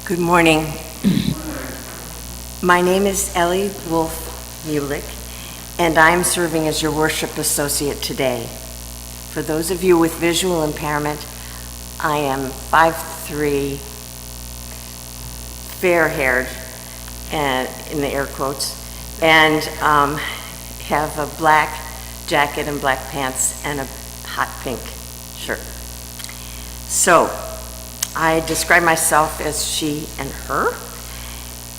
Good morning. My name is Ellie Wolf-Mulick, and I'm serving as your worship associate today. For those of you with visual impairment, I am 5'3", fair-haired, and in the air quotes, and have a black jacket and black pants and a hot pink shirt. So I describe myself as she and her,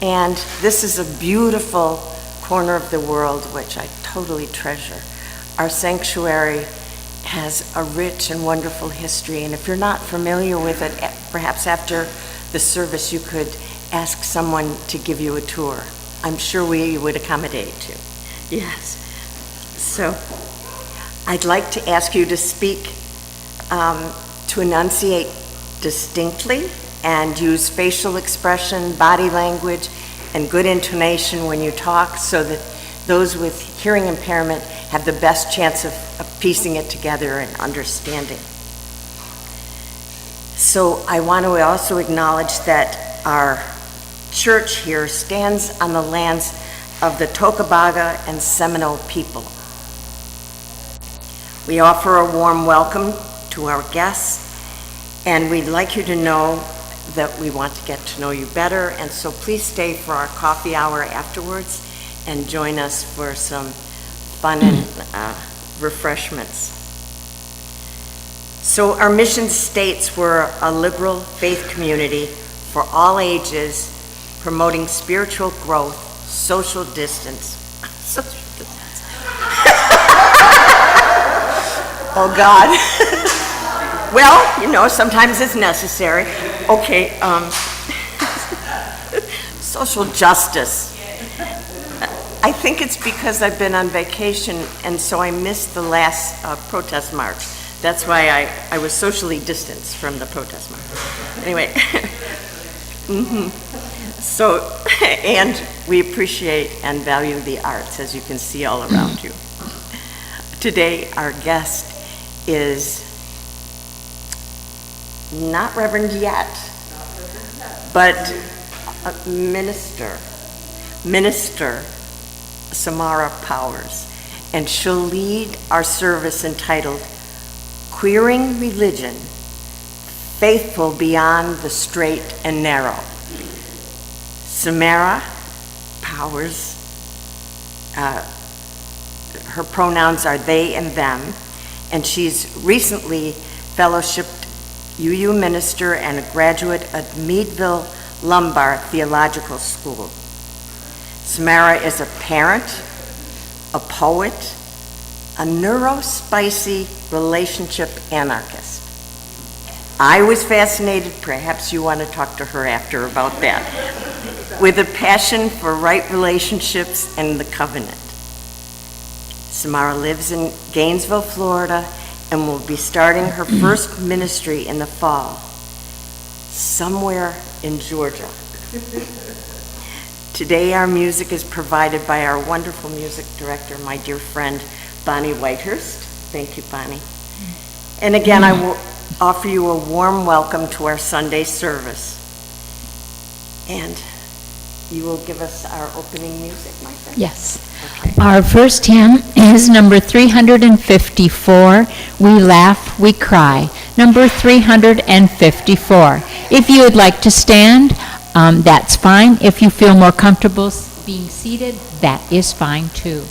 and this is a beautiful corner of the world which I totally treasure. Our sanctuary has a rich and wonderful history, and if you're not familiar with it, perhaps after the service you could ask someone to give you a tour. I'm sure we would accommodate you. Yes. So I'd like to ask you to speak, to enunciate distinctly and use facial expression, body language, and good intonation when you talk so that those with hearing impairment have the best chance of piecing it together and understanding. So I want to also acknowledge that our church here stands on the lands of the Tocobaga and Seminole people. We offer a warm welcome to our guests, and we'd like you to know that we want to get to know you better, and so please stay for our coffee hour afterwards and join us for some fun and refreshments. So our mission states we're a liberal faith community for all ages, promoting spiritual growth, social distance. Oh God. Well, you know, sometimes it's necessary. Okay, social justice. I think it's because I've been on vacation, and so I missed the last protest march. That's why I was socially distanced from the protest march. Anyway, So, and we appreciate and value the arts, as you can see all around you. Today, our guest is not reverend yet, but Minister Samara Powers, and she'll lead our service entitled Queering Religion, Faithful Beyond the Straight and Narrow. Samara Powers, her pronouns are they and them, and she's recently fellowshipped UU minister and a graduate at Meadville Lombard Theological School. Samara is a parent, a poet, a neurospicy relationship anarchist. I was fascinated, perhaps you want to talk to her after about that, with a passion for right relationships and the covenant. Samara lives in Gainesville, Florida, and will be starting her first ministry in the fall, somewhere in Georgia. Today, our music is provided by our wonderful music director, my dear friend, Bonnie Whitehurst. Thank you, Bonnie. And again, I will offer you a warm welcome to our Sunday service. And you will give us our opening music, my friend? Yes. Okay. Our first hymn is number 354, We Laugh, We Cry. Number 354. If you would like to stand, that's fine. If you feel more comfortable being seated, that is fine too.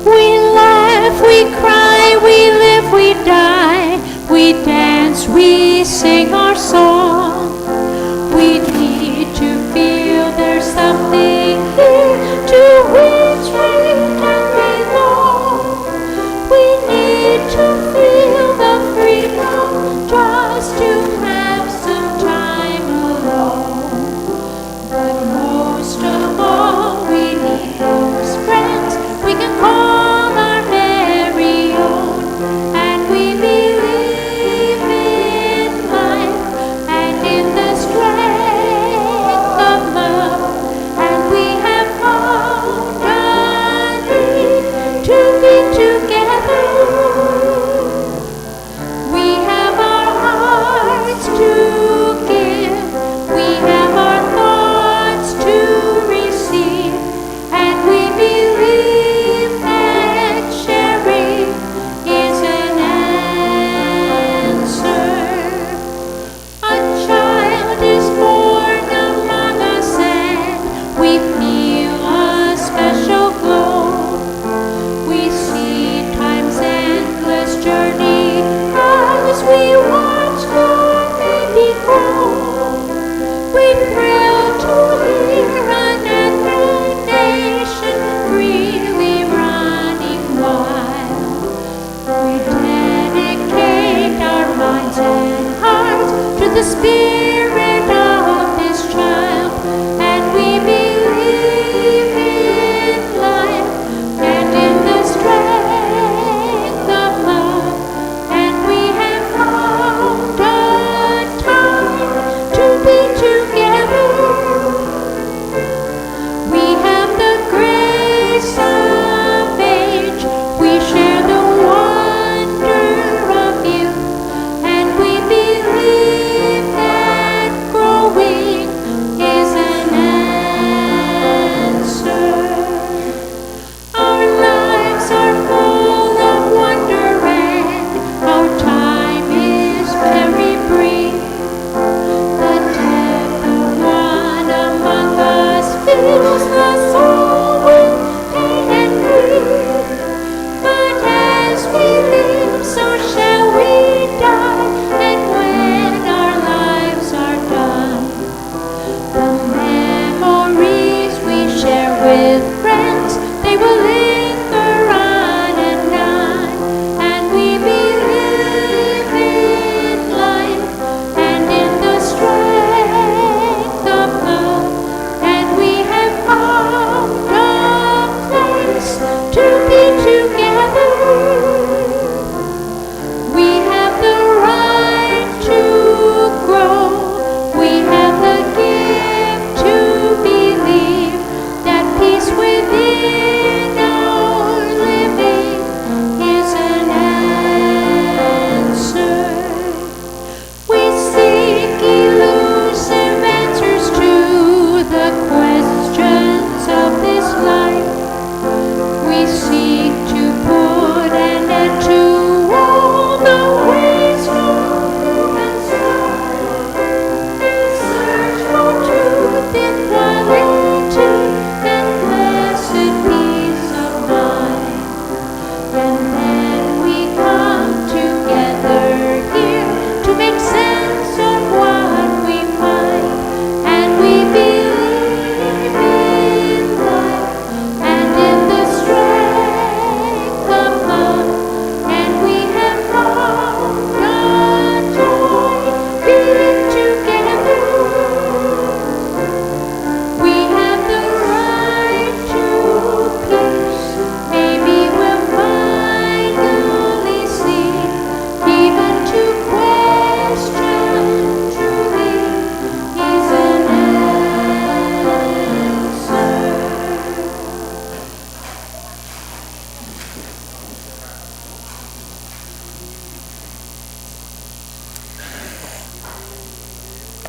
We laugh, we cry, we live, we die, we dance, we sing our song. We need to feel there's something here to which we can belong. We need to feel the freedom just to have some time alone. But most of all, we need those friends we can call our very own, and we believe in life and in the strength of love and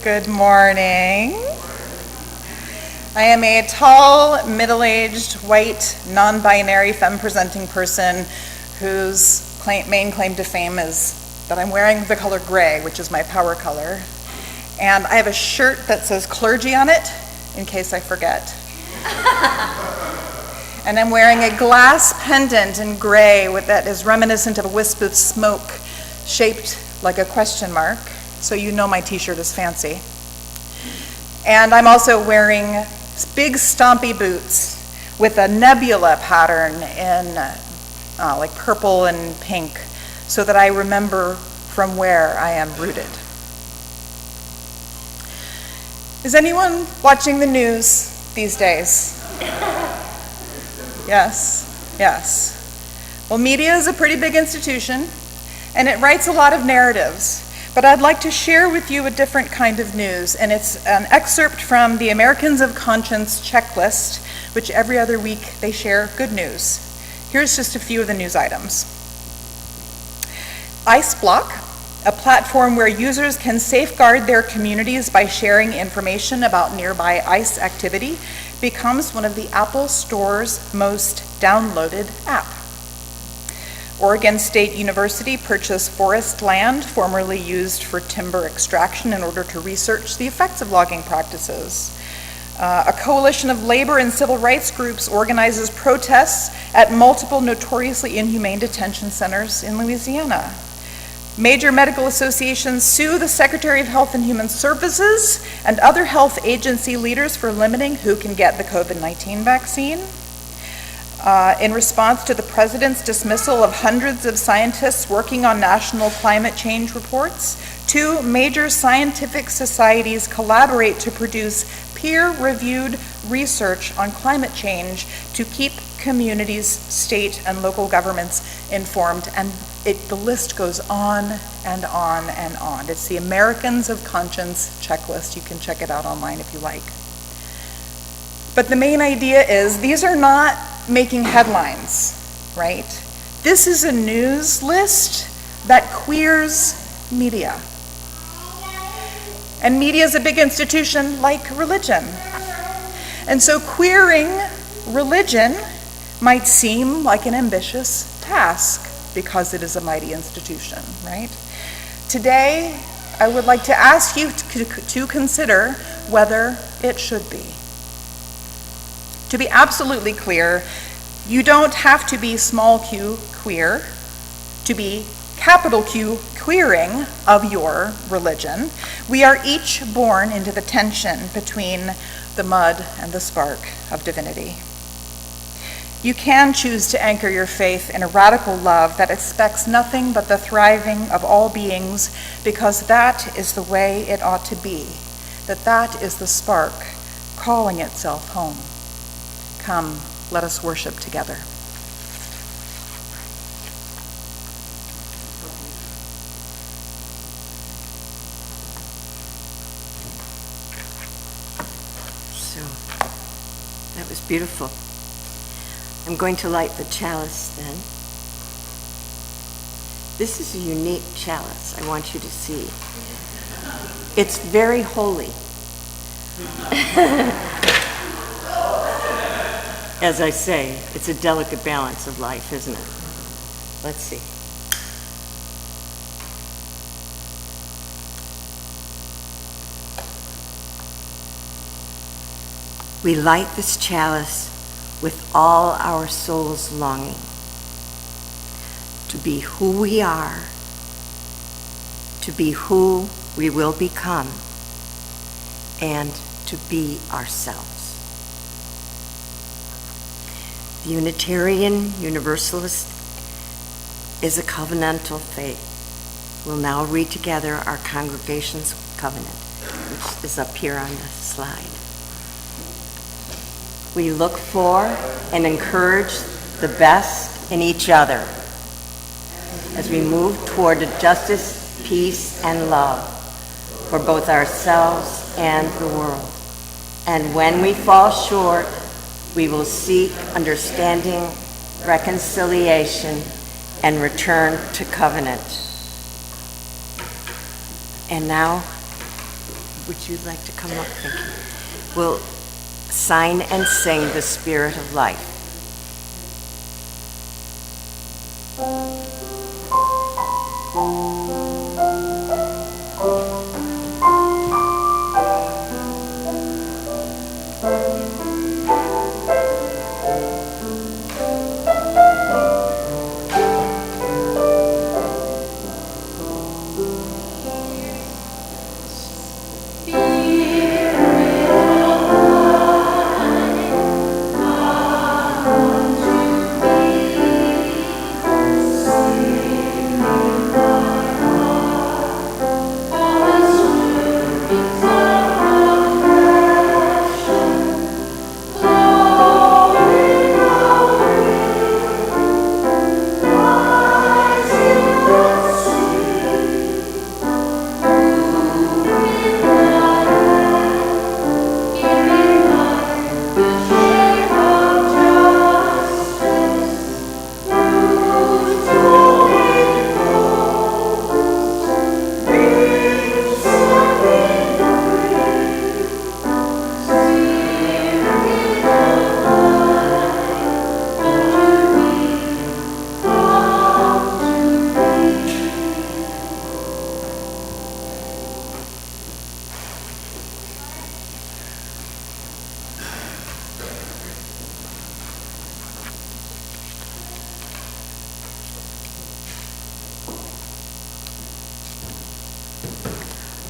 Good morning. I am a tall, middle-aged, white, non-binary, femme-presenting person whose main claim to fame is that I'm wearing the color gray, which is my power color. And I have a shirt that says clergy on it, in case I forget. And I'm wearing a glass pendant in gray that is reminiscent of a wisp of smoke shaped like a question mark, so you know my t-shirt is fancy. And I'm also wearing big stompy boots with a nebula pattern in like purple and pink, so that I remember from where I am rooted. Is anyone watching the news these days? Yes. Well, media is a pretty big institution, and it writes a lot of narratives. But I'd like to share with you a different kind of news, and it's an excerpt from the Americans of Conscience checklist, which every other week they share good news. Here's just a few of the news items. IceBlock, a platform where users can safeguard their communities by sharing information about nearby ice activity, becomes one of the Apple Store's most downloaded apps. Oregon State University purchased forest land formerly used for timber extraction in order to research the effects of logging practices. A coalition of labor and civil rights groups organizes protests at multiple notoriously inhumane detention centers in Louisiana. Major medical associations sue the Secretary of Health and Human Services and other health agency leaders for limiting who can get the COVID-19 vaccine. In response to the president's dismissal of hundreds of scientists working on national climate change reports, 2 major scientific societies collaborate to produce peer-reviewed research on climate change to keep communities, state, and local governments informed. And the list goes on and on and on. It's the Americans of Conscience checklist. You can check it out online if you like. But the main idea is these are not making headlines, right? This is a news list that queers media. And media is a big institution like religion. And so queering religion might seem like an ambitious task because it is a mighty institution, right? Today, I would like to ask you to consider whether it should be. To be absolutely clear, you don't have to be small q queer to be capital Q queering of your religion. We are each born into the tension between the mud and the spark of divinity. You can choose to anchor your faith in a radical love that expects nothing but the thriving of all beings, because that is the way it ought to be, that is the spark calling itself home. Come, let us worship together. So, that was beautiful. I'm going to light the chalice then. This is a unique chalice, I want you to see. It's very holy. As I say, it's a delicate balance of life, isn't it? Let's see. We light this chalice with all our soul's longing to be who we are, to be who we will become, and to be ourselves. The Unitarian Universalist is a covenantal faith. We'll now read together our congregation's covenant, which is up here on the slide. We look for and encourage the best in each other as we move toward justice, peace, and love for both ourselves and the world. And when we fall short, we will seek understanding, reconciliation, and return to covenant. And now would you like to come up? Thank you. We'll sign and sing the Spirit of Life.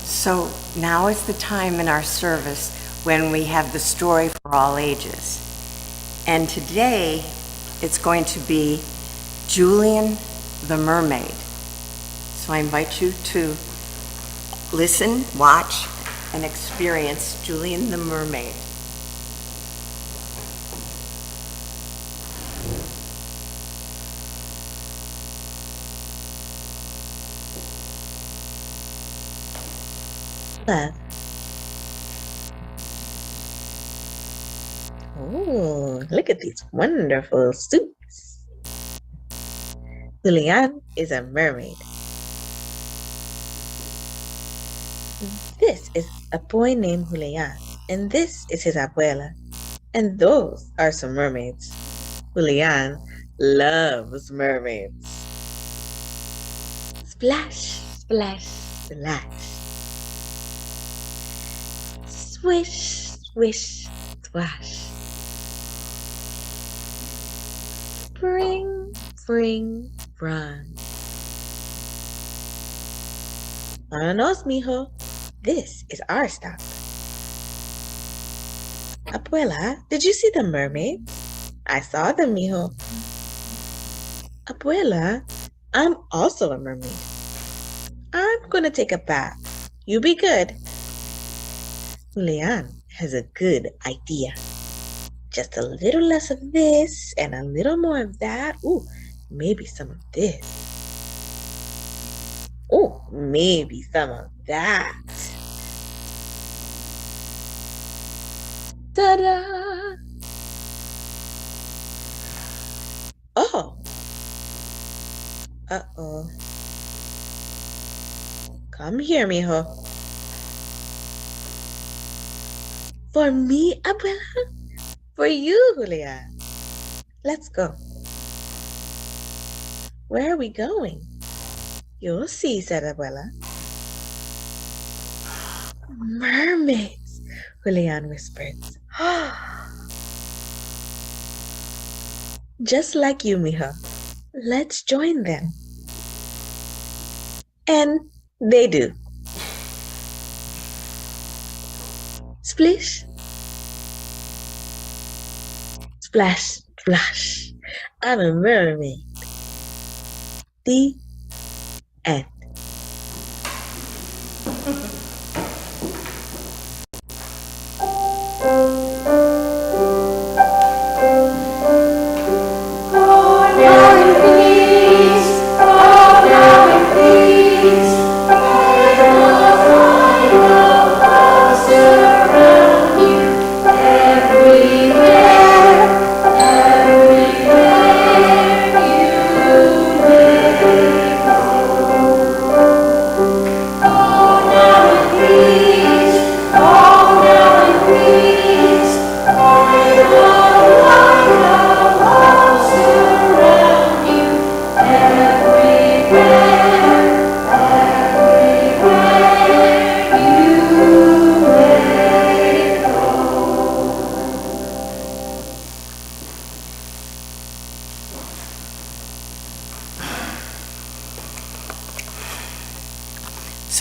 So now is the time in our service when we have the story for all ages. And today it's going to be Julian the Mermaid. So I invite you to listen, watch, and experience Julian the Mermaid. Love. Oh, look at these wonderful suits. Julian is a mermaid. This is a boy named Julian, and this is his abuela. And those are some mermaids. Julian loves mermaids. Splash, splash, splash. Swish, swish, swash. Spring, spring, run. Vámonos, mijo. This is our stop. Abuela, did you see the mermaids? I saw them, mijo. Abuela, I'm also a mermaid. I'm gonna take a bath. You be good. Julian has a good idea. Just a little less of this and a little more of that. Ooh, maybe some of this. Ooh, maybe some of that. Ta-da! Oh. Uh-oh. Come here, mijo. For me, abuela? For you, Julia. Let's go. Where are we going? You'll see, said abuela. Mermaids, Julian whispered. Just like you, mijo. Let's join them. And they do. Splish. Splash, splash. I'm a mermaid. The end.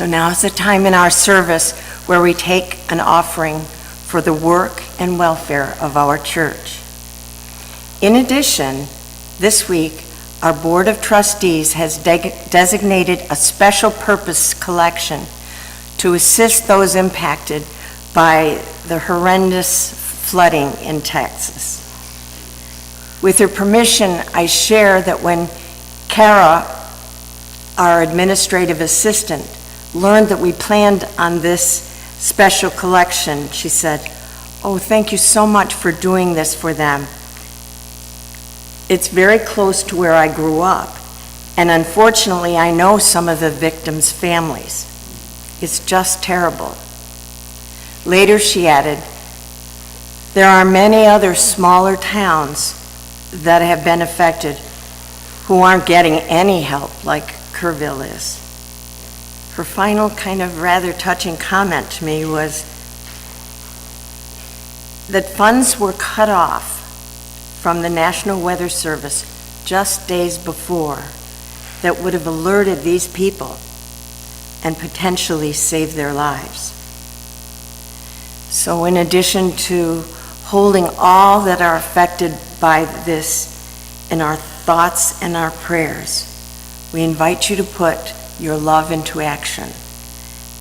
So now is the time in our service where we take an offering for the work and welfare of our church. In addition, this week, our Board of Trustees has designated a special purpose collection to assist those impacted by the horrendous flooding in Texas. With your permission, I share that when Kara, our administrative assistant, learned that we planned on this special collection, she said, "Oh, thank you so much for doing this for them. It's very close to where I grew up, and unfortunately, I know some of the victims' families. It's just terrible." Later, she added, "There are many other smaller towns that have been affected who aren't getting any help like Kerrville is." Her final kind of rather touching comment to me was that funds were cut off from the National Weather Service just days before that would have alerted these people and potentially saved their lives. So in addition to holding all that are affected by this in our thoughts and our prayers, we invite you to put your love into action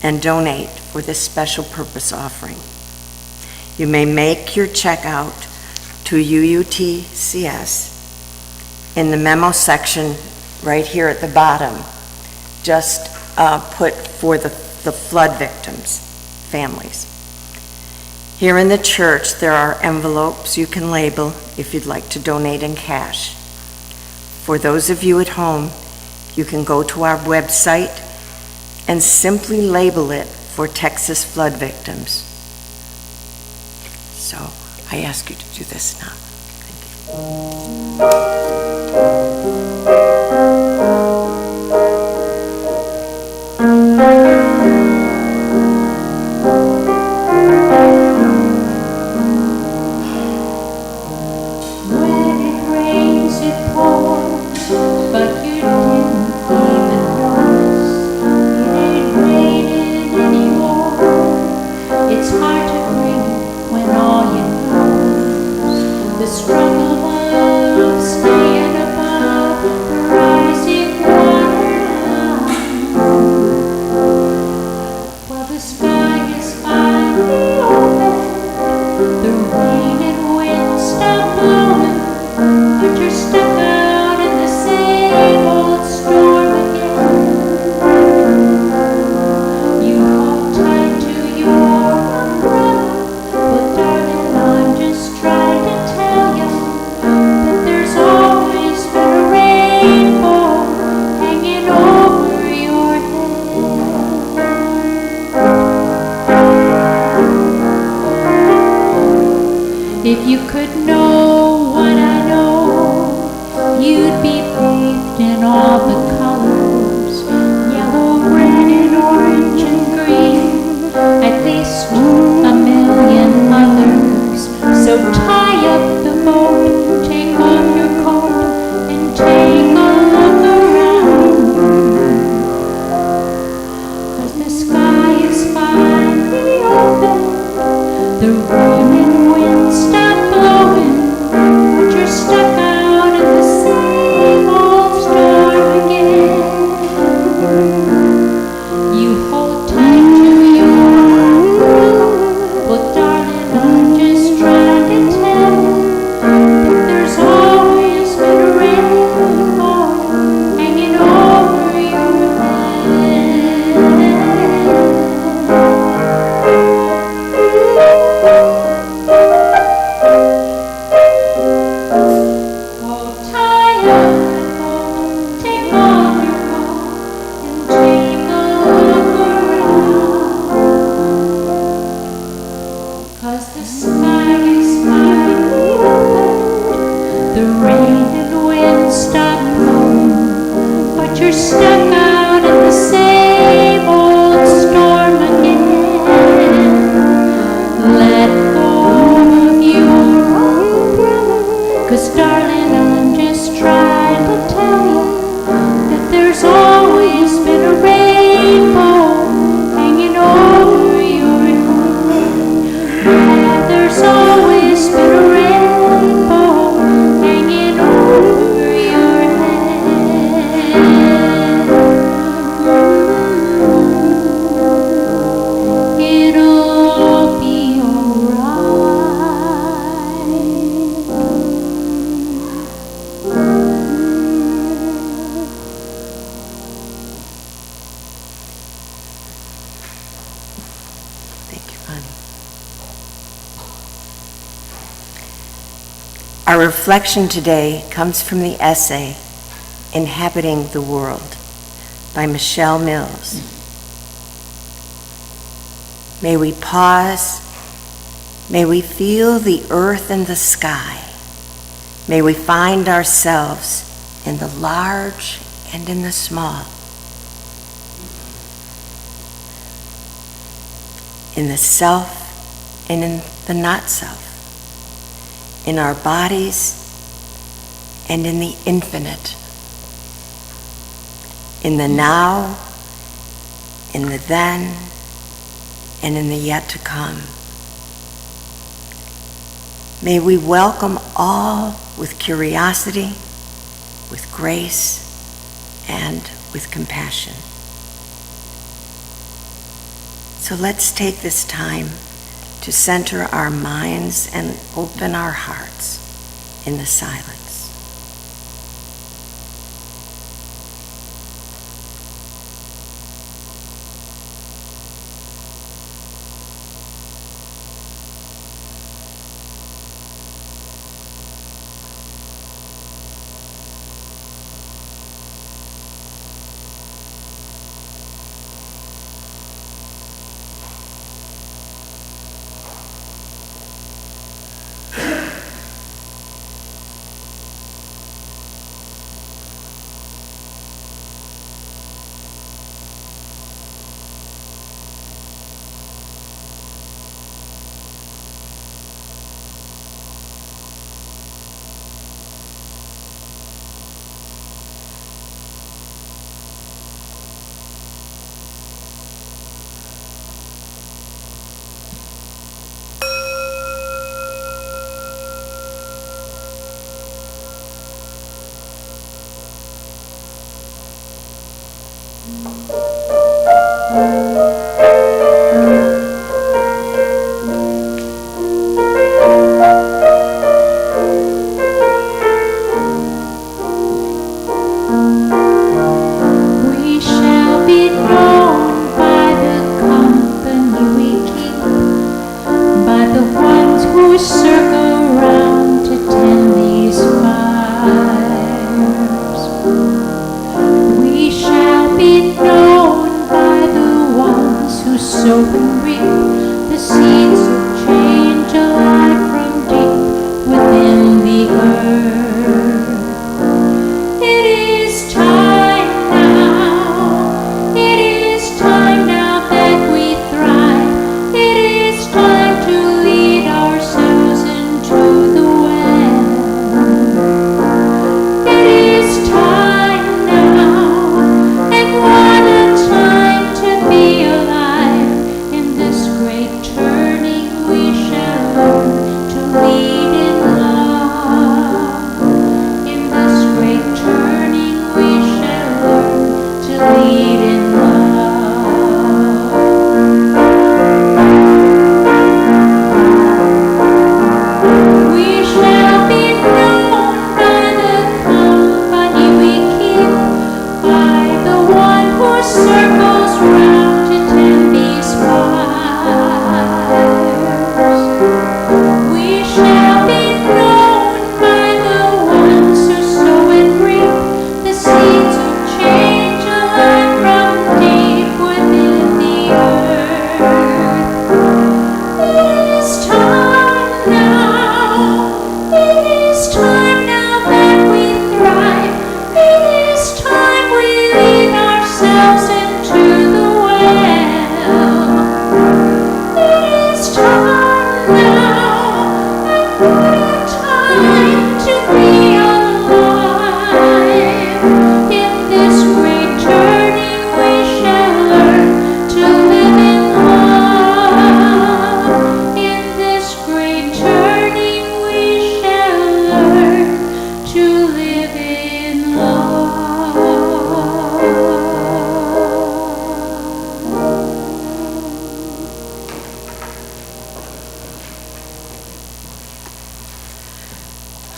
and donate for this special purpose offering. You may make your check out to UUTCS in the memo section right here at the bottom. Just put for the flood victims' families. Here in the church, there are envelopes you can label if you'd like to donate in cash. For those of you at home, you can go to our website and simply label it for Texas flood victims. So I ask you to do this now. Thank When it rains, it pours, but you didn't even notice. It ain't raining anymore. It's hard to breathe when all you know is the struggle of staying above the rising waterline. Well, the sky is finally open. The rain and wind stop blowing, but you're stuck out in the same old storm again. You hold tight to your umbrella, but darling, I'm just trying to tell you that there's always been a rainbow hanging over your head. If you could know what I know, you'd be bathed in all the colors, yellow, red, and orange, and green, at least a million others. So tie up the boat, take off your coat, and take a look around. 'Cause the sky is finally open, the rain and wind stop blowing, but you're stuck out in the same old storm again. You hold tight to your umbrella, but darling, I'm just trying to tell you that there's always been a rainbow hanging over your head. Oh, tie up the boat, take off your coat, and take a look around. 'Cause the sky is finally open, the rain and wind stop blowing, but you're stuck out in the same old storm again. Let go of your umbrella, 'cause darling, I'm just trying to tell you that there's always been a rainbow Our reflection today comes from the essay, Inhabiting the World, by Michelle Mills. May we pause, may we feel the earth and the sky, may we find ourselves in the large and in the small, in the self and in the not self, in our bodies and in the infinite, in the now, in the then, and in the yet to come. May we welcome all with curiosity, with grace, and with compassion. So let's take this time to center our minds and open our hearts in the silence. We shall be known by the company we keep, by the ones who circle round to tend these fires. We shall be known by the ones who sow and reap the seeds of change alive from deep within the earth. It is time now, it is time now that we thrive. It is time to lead ourselves into the well. It is time now, and what a time to be alive. In this great turning we shall learn to lead in love. In this great turning we shall learn to lead in love. We shall be known by the company we keep, by the one who circles round to tend these fires. We shall be known by the ones who sow and reap the seeds of change alive from deep within the earth. It is time now, it is time now that we thrive. It is time we lead ourselves into the well. It is time now, and what a time to be alive. In this great turning we shall learn to live in love. In this great turning we shall learn to live in love.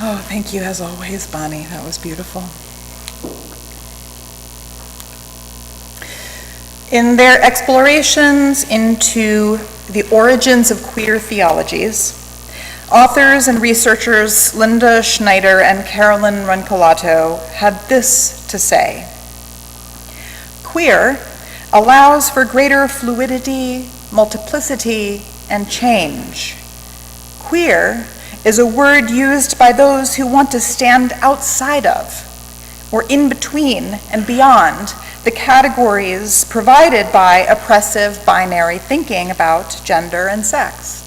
Oh, thank you as always, Bonnie. That was beautiful. In their explorations into the origins of queer theologies, Authors and researchers Linda Schneider and Carolyn Roncolato had this to say: queer allows for greater fluidity, multiplicity, and change. Queer is a word used by those who want to stand outside of, or in between and beyond, the categories provided by oppressive binary thinking about gender and sex.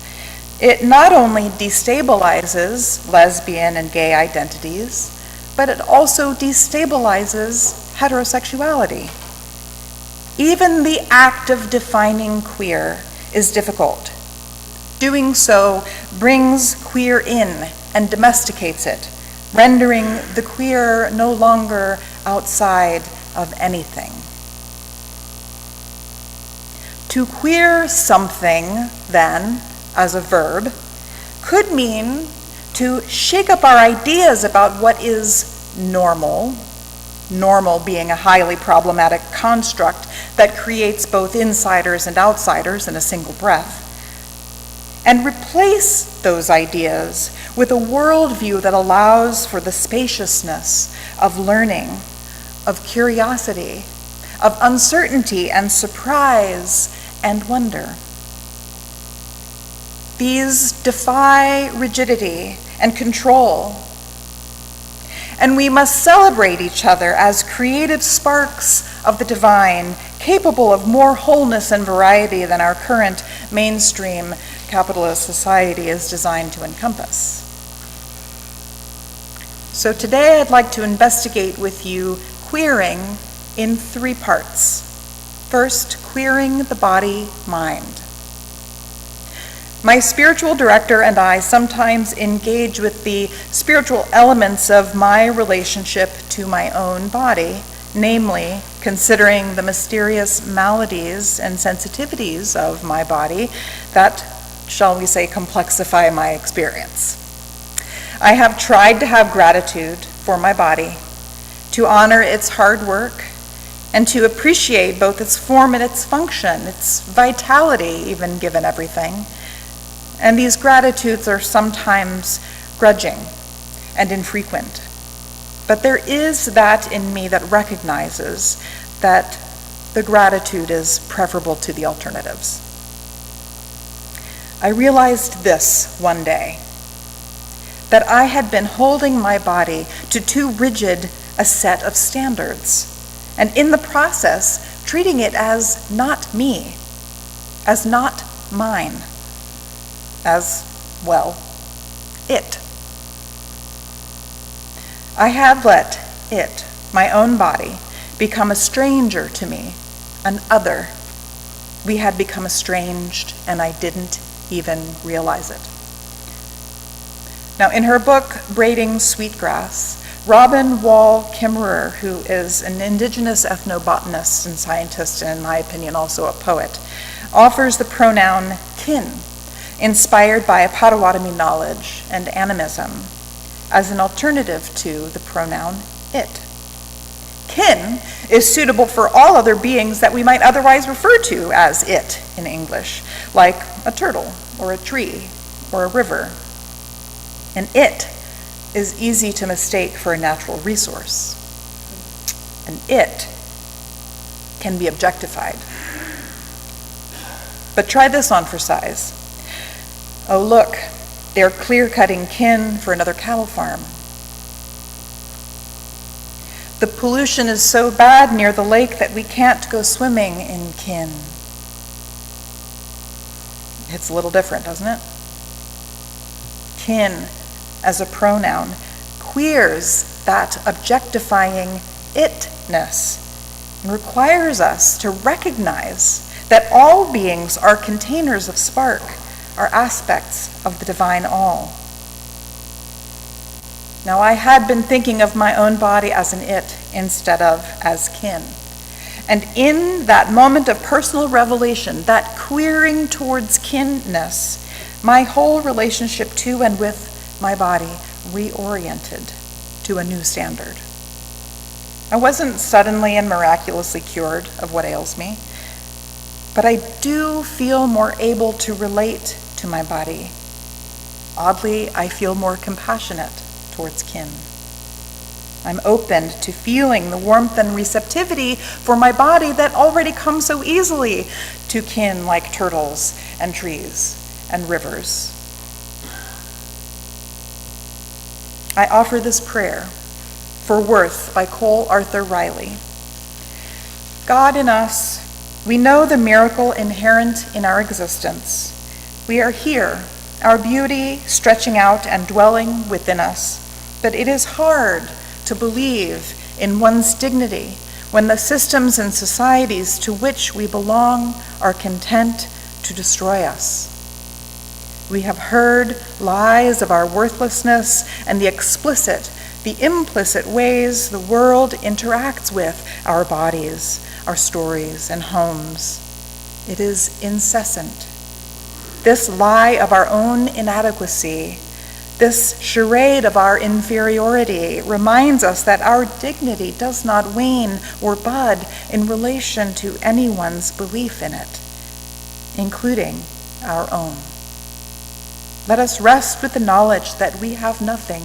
It not only destabilizes lesbian and gay identities, but it also destabilizes heterosexuality. Even the act of defining queer is difficult. Doing so brings queer in and domesticates it, rendering the queer no longer outside of anything. To queer something, then, as a verb, could mean to shake up our ideas about what is normal being a highly problematic construct that creates both insiders and outsiders in a single breath, and replace those ideas with a worldview that allows for the spaciousness of learning, of curiosity, of uncertainty and surprise and wonder. These defy rigidity and control, and we must celebrate each other as creative sparks of the divine, capable of more wholeness and variety than our current mainstream capitalist society is designed to encompass. So today I'd like to investigate with you queering in 3 parts. First, queering the body-mind. My spiritual director and I sometimes engage with the spiritual elements of my relationship to my own body, namely, considering the mysterious maladies and sensitivities of my body that, shall we say, complexify my experience. I have tried to have gratitude for my body, to honor its hard work, and to appreciate both its form and its function, its vitality, even given everything. And these gratitudes are sometimes grudging and infrequent. But there is that in me that recognizes that the gratitude is preferable to the alternatives. I realized this one day, that I had been holding my body to too rigid a set of standards, and in the process, treating it as not me, as not mine, as, well, it. I had let it, my own body, become a stranger to me, an other. We had become estranged, and I didn't even realize it. Now, in her book, Braiding Sweetgrass, Robin Wall Kimmerer, who is an indigenous ethnobotanist and scientist, and in my opinion also a poet, offers the pronoun kin, inspired by a Potawatomi knowledge and animism, as an alternative to the pronoun it. Kin is suitable for all other beings that we might otherwise refer to as it in English, like a turtle or a tree or a river. And it is easy to mistake for a natural resource. And it can be objectified. But try this on for size. Oh, look, they're clear-cutting kin for another cattle farm. The pollution is so bad near the lake that we can't go swimming in kin. It's a little different, doesn't it? Kin as a pronoun queers that objectifying itness and requires us to recognize that all beings are containers of spark, are aspects of the divine all. Now, I had been thinking of my own body as an it instead of as kin. And in that moment of personal revelation, that queering towards kinness, my whole relationship to and with my body reoriented to a new standard. I wasn't suddenly and miraculously cured of what ails me, but I do feel more able to relate to my body, Oddly, I feel more compassionate towards kin. I'm open to feeling the warmth and receptivity for my body that already comes so easily to kin like turtles and trees and rivers. I offer this prayer for Worth by Cole Arthur Riley. God in us, we know the miracle inherent in our existence. We are here, our beauty stretching out and dwelling within us, but it is hard to believe in one's dignity when the systems and societies to which we belong are content to destroy us. We have heard lies of our worthlessness and the implicit ways the world interacts with our bodies, our stories, and homes. It is incessant. This lie of our own inadequacy, this charade of our inferiority, reminds us that our dignity does not wane or bud in relation to anyone's belief in it, including our own. Let us rest with the knowledge that we have nothing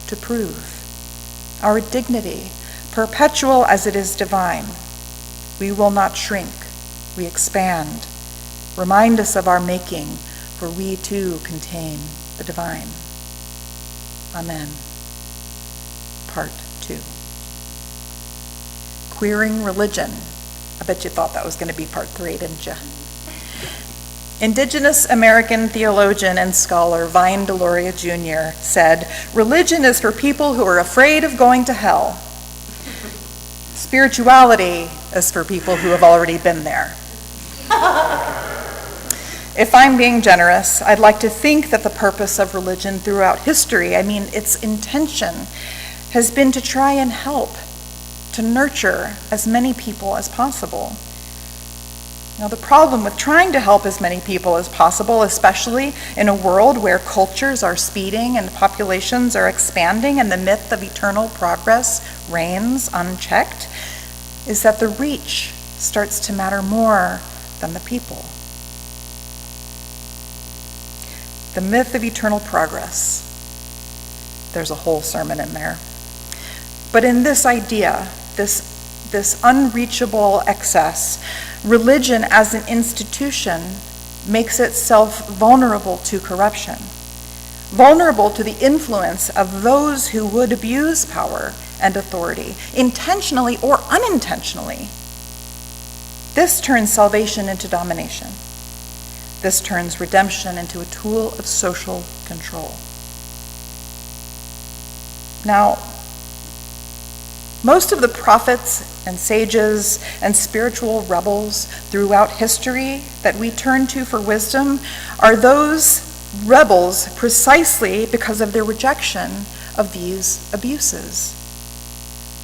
to prove. Our dignity, perpetual as it is divine, we will not shrink, we expand. Remind us of our making, for we too contain the divine. Amen. Part 2. Queering religion. I bet you thought that was going to be part 3, didn't you? Indigenous American theologian and scholar Vine Deloria Jr. said, "Religion is for people who are afraid of going to hell. Spirituality is for people who have already been there." If I'm being generous, I'd like to think that the purpose of religion throughout history, its intention, has been to try and help, to nurture as many people as possible. Now, the problem with trying to help as many people as possible, especially in a world where cultures are speeding and populations are expanding and the myth of eternal progress reigns unchecked, is that the reach starts to matter more than the people. The myth of eternal progress. There's a whole sermon in there. But in this idea, this unreachable excess, religion as an institution makes itself vulnerable to corruption, vulnerable to the influence of those who would abuse power and authority, intentionally or unintentionally. This turns salvation into domination. This turns redemption into a tool of social control. Now, most of the prophets and sages and spiritual rebels throughout history that we turn to for wisdom are those rebels precisely because of their rejection of these abuses.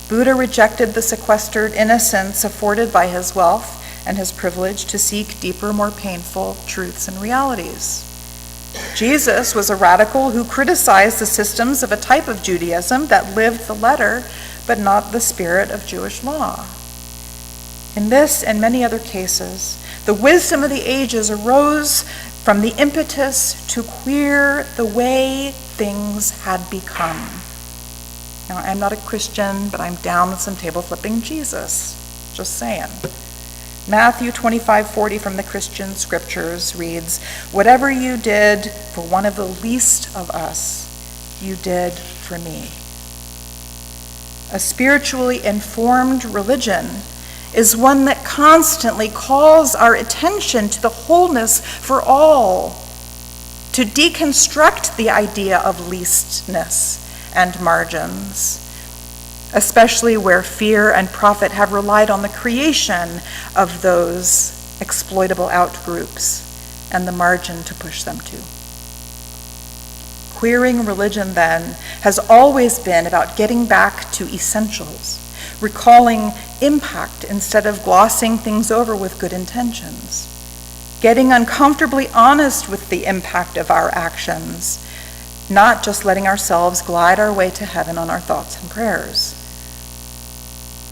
Buddha rejected the sequestered innocence afforded by his wealth and his privilege to seek deeper, more painful truths and realities. Jesus was a radical who criticized the systems of a type of Judaism that lived the letter but not the spirit of Jewish law. In this and many other cases, the wisdom of the ages arose from the impetus to queer the way things had become. Now, I'm not a Christian, but I'm down with some table flipping Jesus. Just saying. Matthew 25:40 from the Christian scriptures reads, "Whatever you did for one of the least of us, you did for me." A spiritually informed religion is one that constantly calls our attention to the wholeness for all, to deconstruct the idea of leastness and margins, especially where fear and profit have relied on the creation of those exploitable outgroups and the margin to push them to. Queering religion, then, has always been about getting back to essentials, recalling impact instead of glossing things over with good intentions, getting uncomfortably honest with the impact of our actions, not just letting ourselves glide our way to heaven on our thoughts and prayers.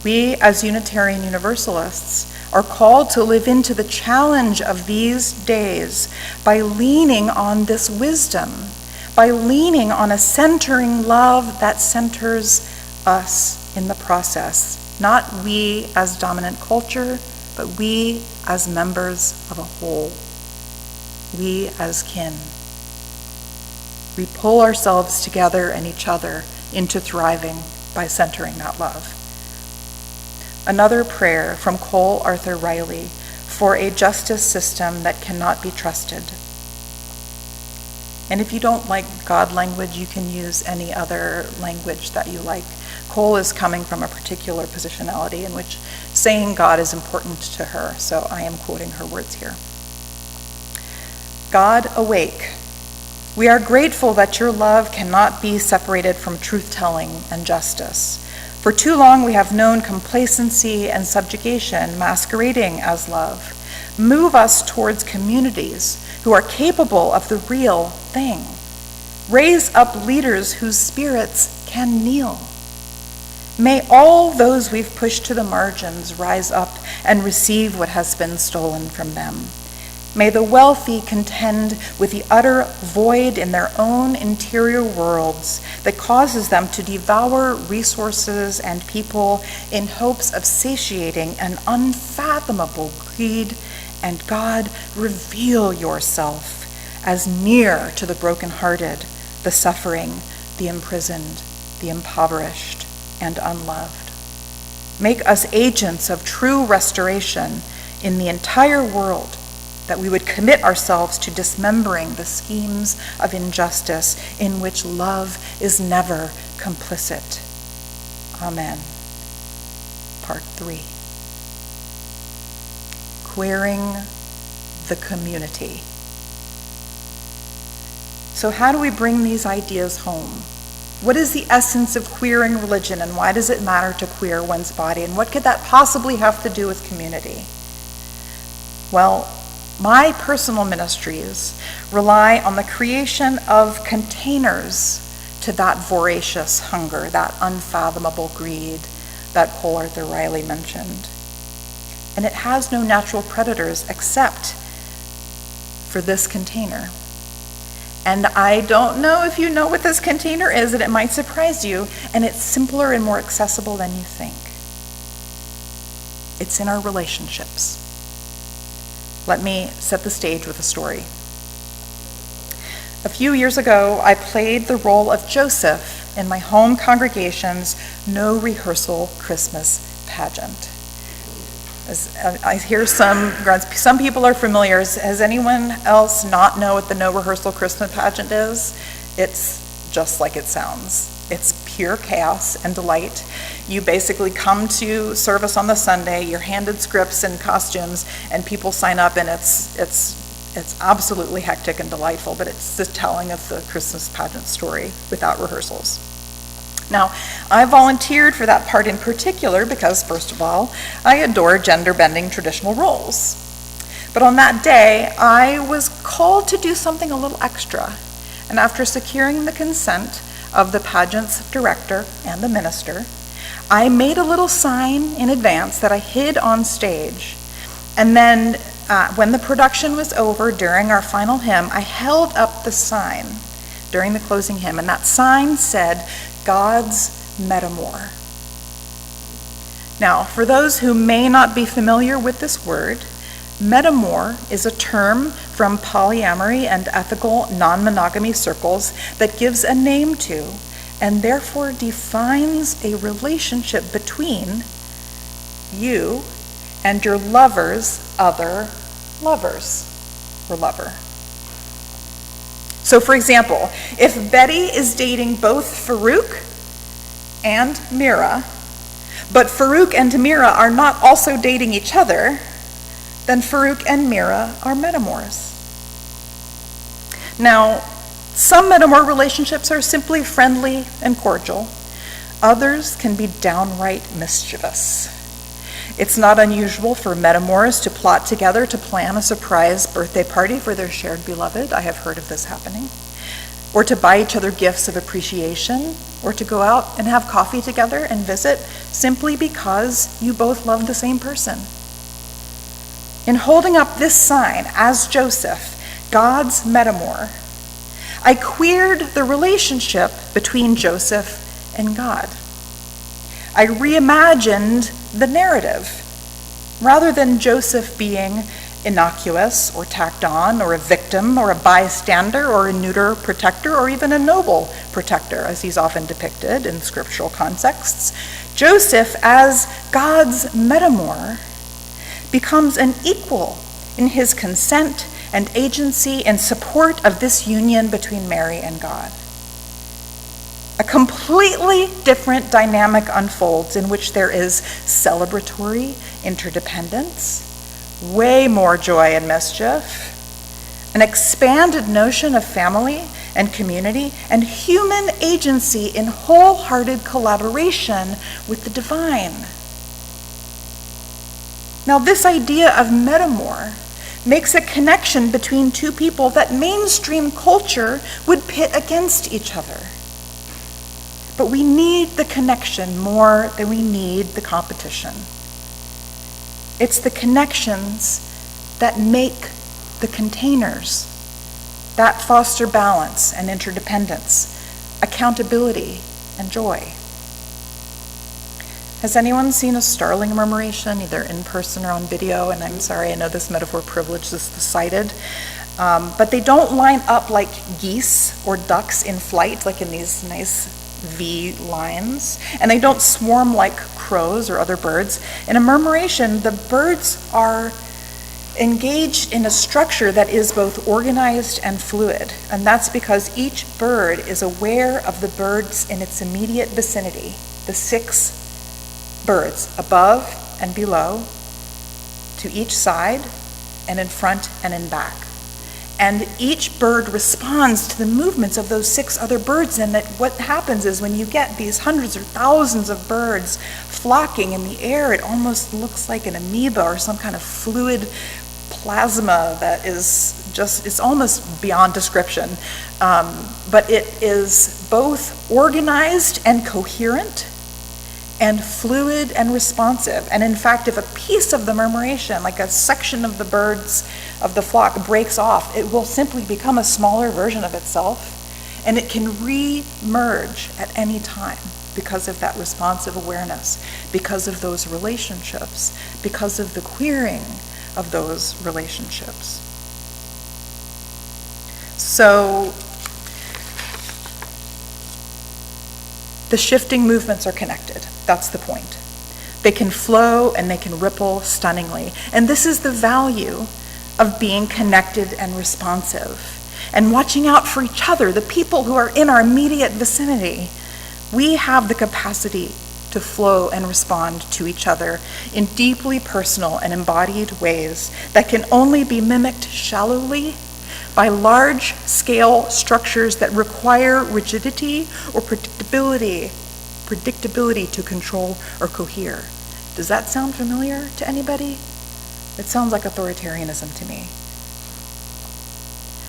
We, as Unitarian Universalists, are called to live into the challenge of these days by leaning on this wisdom, by leaning on a centering love that centers us in the process. Not we as dominant culture, but we as members of a whole. We as kin. We pull ourselves together and each other into thriving by centering that love. Another prayer from Cole Arthur Riley for a justice system that cannot be trusted. And if you don't like God language, you can use any other language that you like. Cole is coming from a particular positionality in which saying God is important to her, so I am quoting her words here. God, awake. We are grateful that your love cannot be separated from truth-telling and justice. For too long we have known complacency and subjugation masquerading as love. Move us towards communities who are capable of the real thing. Raise up leaders whose spirits can kneel. May all those we've pushed to the margins rise up and receive what has been stolen from them. May the wealthy contend with the utter void in their own interior worlds that causes them to devour resources and people in hopes of satiating an unfathomable greed. And God, reveal yourself as near to the brokenhearted, the suffering, the imprisoned, the impoverished, and unloved. Make us agents of true restoration in the entire world, that we would commit ourselves to dismembering the schemes of injustice in which love is never complicit. Amen. Part 3. Queering the community. So how do we bring these ideas home? What is the essence of queering religion, and why does it matter to queer one's body, and what could that possibly have to do with community? Well, my personal ministries rely on the creation of containers to that voracious hunger, that unfathomable greed that Cole Arthur Riley mentioned. And it has no natural predators except for this container. And I don't know if you know what this container is, and it might surprise you, and it's simpler and more accessible than you think. It's in our relationships. Let me set the stage with a story. A few years ago, I played the role of Joseph in my home congregation's no rehearsal Christmas pageant. As I hear some people are familiar. Has anyone else not know what the no rehearsal Christmas pageant is? It's just like it sounds. It's pure chaos and delight. You basically come to service on the Sunday, you're handed scripts and costumes, and people sign up, and it's absolutely hectic and delightful, but it's the telling of the Christmas pageant story without rehearsals. Now, I volunteered for that part in particular because, first of all, I adore gender-bending traditional roles. But on that day, I was called to do something a little extra, and after securing the consent of the pageant's director and the minister, I made a little sign in advance that I hid on stage. And then when the production was over during our final hymn, I held up the sign during the closing hymn, and that sign said, God's metamor. Now, for those who may not be familiar with this word, metamor is a term from polyamory and ethical non-monogamy circles that gives a name to and therefore defines a relationship between you and your lover's other lovers or lover. So, for example, if Betty is dating both Farouk and Mira, but Farouk and Mira are not also dating each other, then Farouk and Mira are metamors. Now, some metamor relationships are simply friendly and cordial. Others can be downright mischievous. It's not unusual for metamors to plot together to plan a surprise birthday party for their shared beloved. I have heard of this happening. Or to buy each other gifts of appreciation, or to go out and have coffee together and visit simply because you both love the same person. In holding up this sign as Joseph, God's metamor, I queered the relationship between Joseph and God. I reimagined the narrative. Rather than Joseph being innocuous or tacked on or a victim or a bystander or a neuter protector or even a noble protector, as he's often depicted in scriptural contexts, Joseph, as God's metamor, becomes an equal in his consent and agency in support of this union between Mary and God. A completely different dynamic unfolds in which there is celebratory interdependence, way more joy and mischief, an expanded notion of family and community, and human agency in wholehearted collaboration with the divine. Now, this idea of metamor makes a connection between two people that mainstream culture would pit against each other. But we need the connection more than we need the competition. It's the connections that make the containers, that foster balance and interdependence, accountability and joy. Has anyone seen a starling murmuration, either in person or on video? And I'm sorry, I know this metaphor privilege is cited. But they don't line up like geese or ducks in flight, like in these nice V lines, and they don't swarm like crows or other birds. In a murmuration, the birds are engaged in a structure that is both organized and fluid, and that's because each bird is aware of the birds in its immediate vicinity, the 6 birds above and below, to each side, and in front and in back. And each bird responds to the movements of those 6 other birds, and that what happens is when you get these hundreds or thousands of birds flocking in the air, it almost looks like an amoeba or some kind of fluid plasma that is just, it's almost beyond description. But it is both organized and coherent and fluid and responsive. And in fact, if a piece of the murmuration, like a section of the birds of the flock, breaks off, it will simply become a smaller version of itself, and it can re-merge at any time because of that responsive awareness, because of those relationships, because of the queering of those relationships. So the shifting movements are connected. That's the point. They can flow and they can ripple stunningly. And this is the value of being connected and responsive and watching out for each other, the people who are in our immediate vicinity. We have the capacity to flow and respond to each other in deeply personal and embodied ways that can only be mimicked shallowly by large-scale structures that require rigidity or predictability to control or cohere. Does that sound familiar to anybody? It sounds like authoritarianism to me.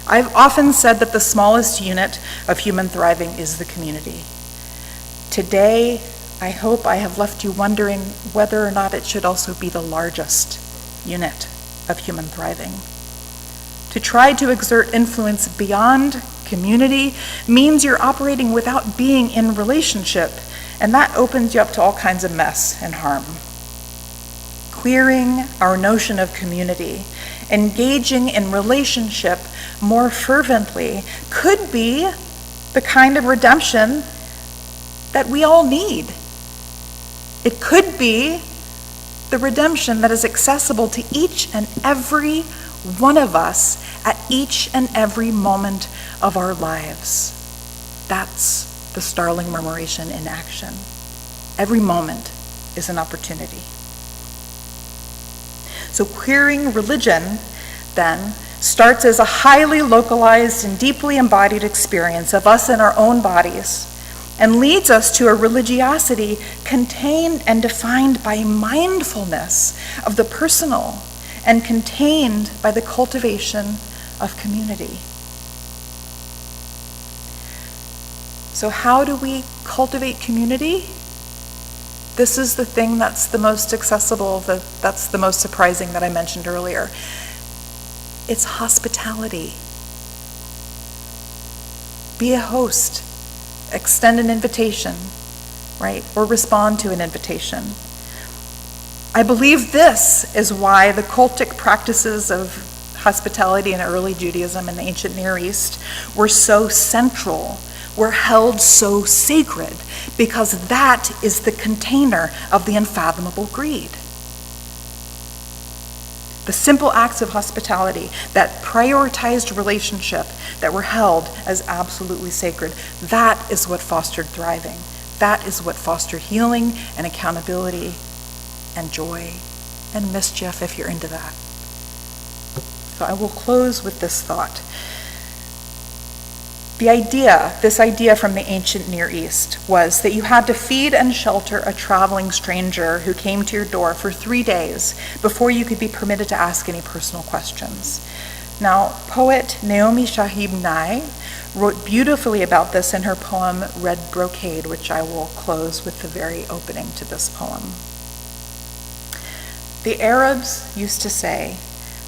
I've often said that the smallest unit of human thriving is the community. Today, I hope I have left you wondering whether or not it should also be the largest unit of human thriving. To try to exert influence beyond community means you're operating without being in relationship, and that opens you up to all kinds of mess and harm. Queering our notion of community, engaging in relationship more fervently, could be the kind of redemption that we all need. It could be the redemption that is accessible to each and every one of us at each and every moment of our lives. That's the starling murmuration in action. Every moment is an opportunity. So queering religion, then, starts as a highly localized and deeply embodied experience of us in our own bodies, and leads us to a religiosity contained and defined by mindfulness of the personal and contained by the cultivation of community. So how do we cultivate community? This is the thing that's the most accessible, that's the most surprising that I mentioned earlier. It's hospitality. Be a host. Extend an invitation, right? Or respond to an invitation. I believe this is why the cultic practices of hospitality in early Judaism and the ancient Near East were so central, were held so sacred, because that is the container of the unfathomable greed. The simple acts of hospitality that prioritized relationship, that were held as absolutely sacred, that is what fostered thriving. That is what fostered healing and accountability and joy and mischief, if you're into that. So I will close with this thought. This idea from the ancient Near East was that you had to feed and shelter a traveling stranger who came to your door for 3 days before you could be permitted to ask any personal questions. Now, poet Naomi Shihab Nye wrote beautifully about this in her poem Red Brocade, which I will close with the very opening to this poem. The Arabs used to say,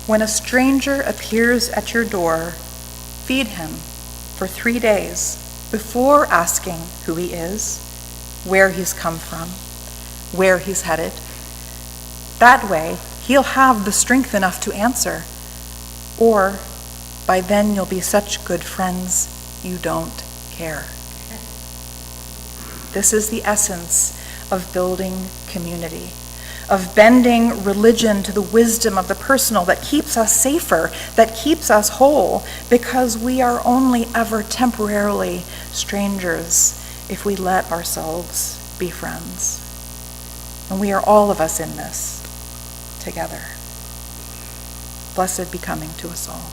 "When a stranger appears at your door, feed him for 3 days before asking who he is, where he's come from, where he's headed. That way, he'll have the strength enough to answer, or by then you'll be such good friends you don't care." This is the essence of building community, of bending religion to the wisdom of the personal that keeps us safer, that keeps us whole, because we are only ever temporarily strangers if we let ourselves be friends. And we are all of us in this together. Blessed be coming to us all.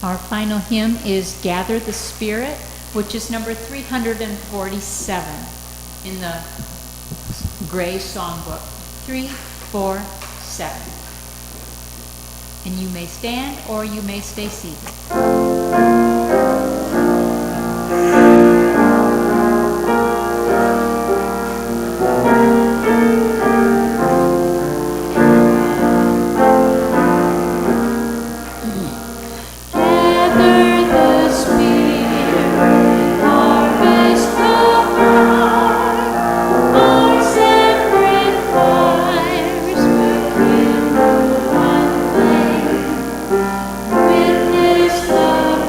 Our final hymn is Gather the Spirit, which is number 347 in the Gray Songbook. 347. And you may stand or you may stay seated. With his love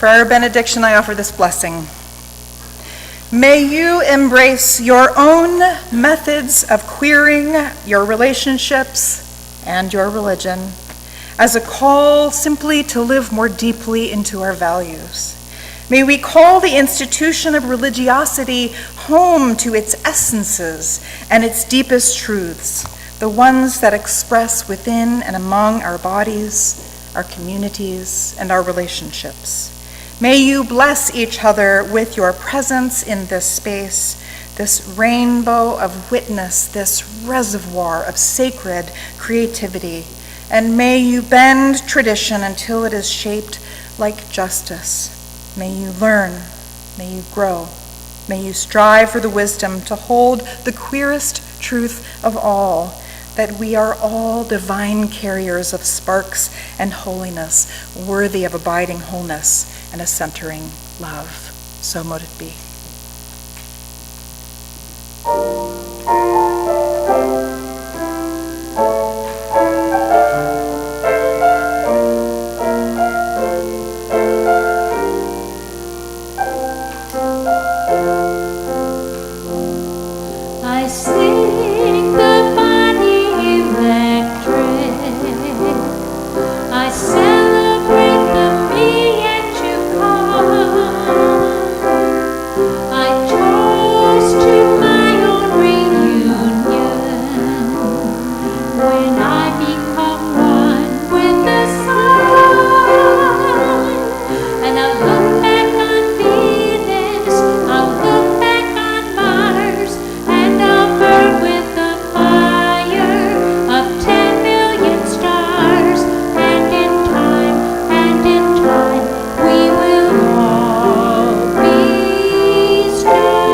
For our benediction, I offer this blessing. May you embrace your own methods of queering your relationships and your religion as a call simply to live more deeply into our values. May we call the institution of religiosity home to its essences and its deepest truths, the ones that express within and among our bodies, our communities, and our relationships. May you bless each other with your presence in this space, this rainbow of witness, this reservoir of sacred creativity, and may you bend tradition until it is shaped like justice. May you learn, may you grow, may you strive for the wisdom to hold the queerest truth of all, that we are all divine carriers of sparks and holiness, worthy of abiding wholeness and a centering love. So mote it be. I sing the body electric. I celebrate the me yet to come. I toast to my own reunion when I become one with the sun. And I look back on Venus, I'll look back on Mars, and I'll burn with the fire of 10 million stars. And in time, we will all be stars.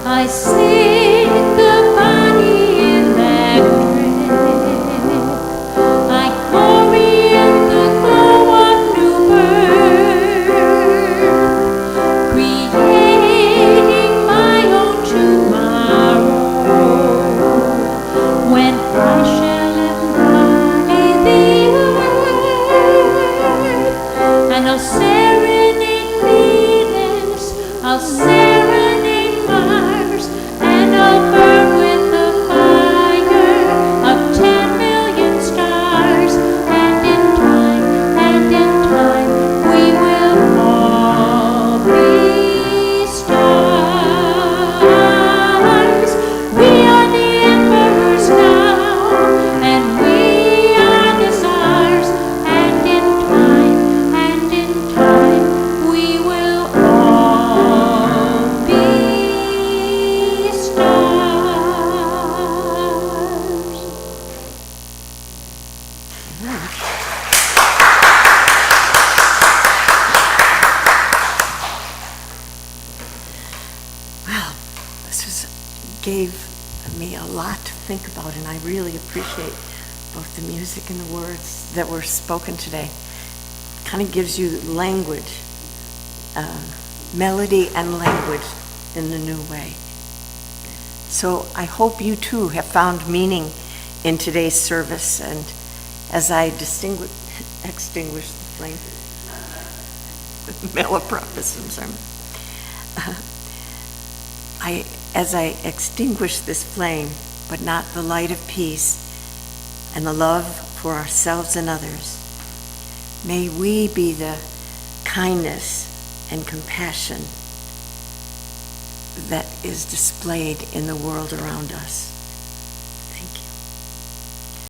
I sing the body electric. I glory in the glow of new birth, creating my own tomorrow, when I shall embody the earth. And I'll serenade Venus, I'll serenade Mars, and I'll burn with the fire of 10 million stars. And in time, we will all be stars. We are the emperors now, and we are the czars. And in time, we will all be stars. Well, gave me a lot to think about, and I really appreciate both the music and the words that were spoken today. Kind of gives you language, melody and language in a new way. So I hope you too have found meaning in today's service, and as I extinguish the flame, malapropisms, as I extinguish this flame, but not the light of peace and the love for ourselves and others, may we be the kindness and compassion that is displayed in the world around us.